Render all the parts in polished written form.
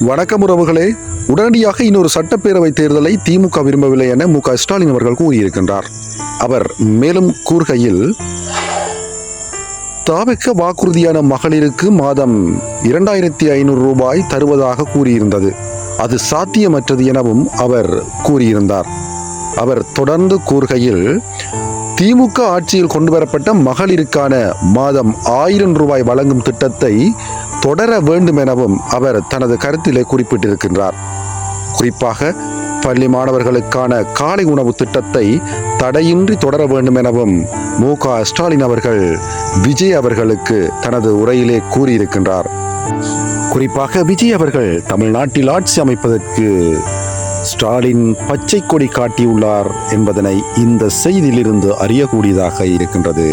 வணக்கம் உறவுகளே. உடனடியாக இன்னொரு சட்டப்பேரவை தேர்தலை திமுக விரும்பவில்லை என மு.க.ஸ்டாலின் அவர்கள் கூறியிருக்கின்றார். அவர் மேலும் கூறுகையில், தாவெக்க வாக்குறுதியான மகளிருக்கு மாதம் 2500 ரூபாய் தருவதாக கூறியிருந்தது. அது சாத்தியமற்றது எனவும் அவர் கூறியிருந்தார். அவர் தொடர்ந்து கூறுகையில், திமுக ஆட்சியில் கொண்டுவரப்பட்ட மகளிருக்கான மாதம் 1000 ரூபாய் வழங்கும் திட்டத்தை தொடர வேண்டும் எனவும் அவர் தனது கருத்திலே குறிப்பிட்டிருக்கின்றார். குறிப்பாக பள்ளி மாணவர்களுக்கான காலை உணவு திட்டத்தை தடையின்றி தொடர வேண்டும் எனவும் மு.க.ஸ்டாலின் அவர்கள் விஜய் அவர்களுக்கு தனது உரையிலே கூறியிருக்கின்றார். குறிப்பாக விஜய் அவர்கள் தமிழ்நாட்டில் ஆட்சி அமைப்பதற்கு ஸ்டாலின் பச்சை கொடி காட்டியுள்ளார் என்பதனை இந்த செய்தியிலிருந்து அறியக்கூடியதாக இருக்கின்றது.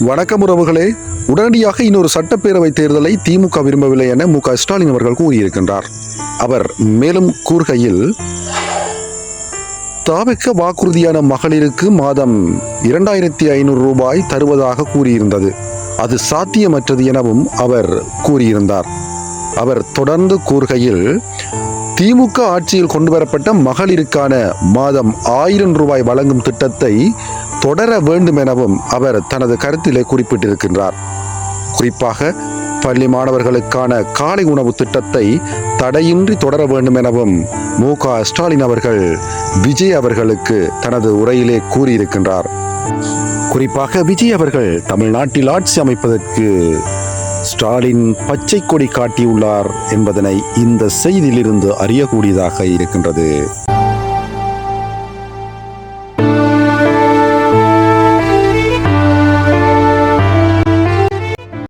வணக்கம் உறவுகளே. உடனடியாக இன்னொரு சட்டப்பேரவை தேர்தலை திமுக விரும்பவில்லை என மு.க.ஸ்டாலின் அவர்கள் கூறியிருக்கின்றார். அவர் மேலும் கூறுகையில், தாவெக்க வாக்குறுதியான மகளிருக்கு மாதம் 2500 ரூபாய் தருவதாக கூறியிருந்தது. அது சாத்தியமற்றது எனவும் அவர் கூறியிருந்தார். அவர் தொடர்ந்து கூறுகையில், திமுக ஆட்சியில் கொண்டுவரப்பட்ட மகளிருக்கான மாதம் 1000 ரூபாய் வழங்கும் திட்டத்தை தொடர வேண்டும் எனவும் அவர் தனது கருத்திலே குறிப்பிட்டிருக்கின்றார். குறிப்பாக பள்ளி மாணவர்களுக்கான காலை உணவு திட்டத்தை தடையின்றி தொடர வேண்டும் எனவும் மு.க.ஸ்டாலின் அவர்கள் விஜய் அவர்களுக்கு தனது உரையிலே கூறியிருக்கின்றார். குறிப்பாக விஜய் அவர்கள் தமிழ்நாட்டில் ஆட்சி அமைப்பதற்கு ஸ்டாலின் பச்சை கொடி காட்டியுள்ளார் என்பதனை இந்த செய்தியிலிருந்து அறியக்கூடியதாக இருக்கின்றது.